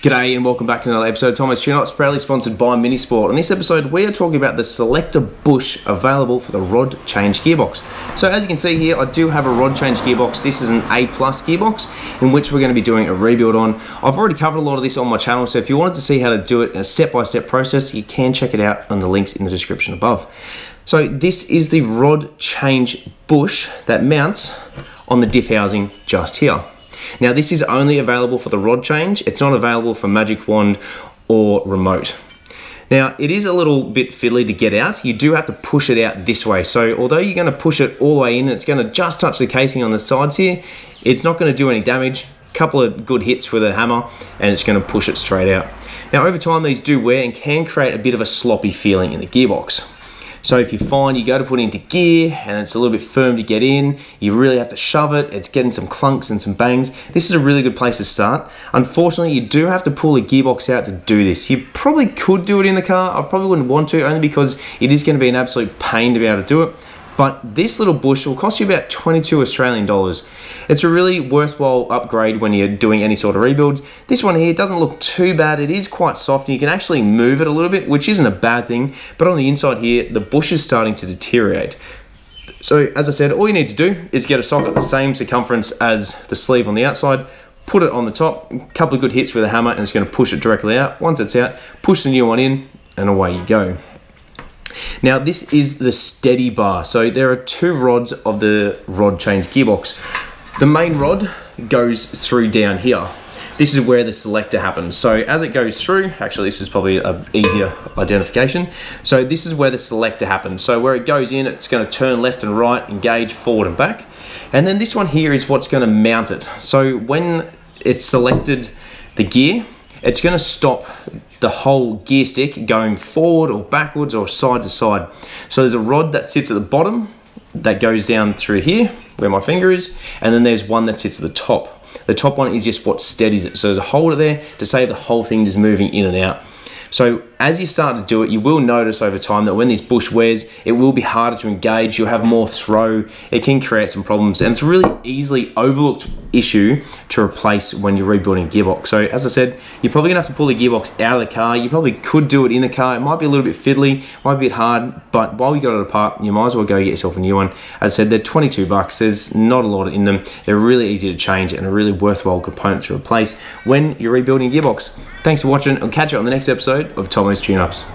G'day and welcome back to another episode of Tomo's Tune-Ups, proudly sponsored by Minisport. On this episode, we are talking about the selector bush available for the Rod Change Gearbox. So as you can see here, I do have a Rod Change Gearbox. This is an A+ gearbox in which we're going to be doing a rebuild on. I've already covered a lot of this on my channel, so if you wanted to see how to do it in a step-by-step process, you can check it out on the links in the description above. So this is the Rod Change bush that mounts on the diff housing just here. Now this is only available for the rod change. It's not available for magic wand or remote. Now it is a little bit fiddly to get out. You do have to push it out this way. So although you're going to push it all the way in, it's going to just touch the casing on the sides here. It's not going to do any damage. A couple of good hits with a hammer and it's going to push it straight out. Now over time these do wear and can create a bit of a sloppy feeling in the gearbox. So if you find you go to put it into gear and it's a little bit firm to get in, you really have to shove it, it's getting some clunks and some bangs, this is a really good place to start. Unfortunately, you do have to pull the gearbox out to do this. You probably could do it in the car, I probably wouldn't want to, only because it is going to be an absolute pain to be able to do it. But this little bush will cost you about 22 Australian dollars. It's a really worthwhile upgrade when you're doing any sort of rebuilds. This one here doesn't look too bad. It is quite soft and you can actually move it a little bit, which isn't a bad thing. But on the inside here, the bush is starting to deteriorate. So as I said, all you need to do is get a socket the same circumference as the sleeve on the outside, put it on the top, a couple of good hits with a hammer and it's going to push it directly out. Once it's out, push the new one in and away you go. Now this is the steady bar. So there are two rods of the Rod Change Gearbox. The main rod goes through down here. This is where the selector happens. So as it goes through, actually this is probably an easier identification. So this is where the selector happens. So where it goes in, it's going to turn left and right, engage forward and back. And then this one here is what's going to mount it. So when it's selected the gear, it's going to stop the whole gear stick going forward or backwards or side to side. So there's a rod that sits at the bottom that goes down through here where my finger is, and then there's one that sits at the top. The top one is just what steadies it. So there's a holder there to save the whole thing just moving in and out. So as you start to do it, you will notice over time that when this bush wears, it will be harder to engage, you'll have more throw, it can create some problems, and it's a really easily overlooked issue to replace when you're rebuilding a gearbox. So as I said, you're probably gonna have to pull the gearbox out of the car. You probably could do it in the car. It might be a little bit fiddly, might be a bit hard, but while you got it apart, you might as well go get yourself a new one. As I said, they're 22 bucks. There's not a lot in them. They're really easy to change and a really worthwhile component to replace when you're rebuilding a gearbox. Thanks for watching. I'll catch you on the next episode of Tomo's Tune-Ups.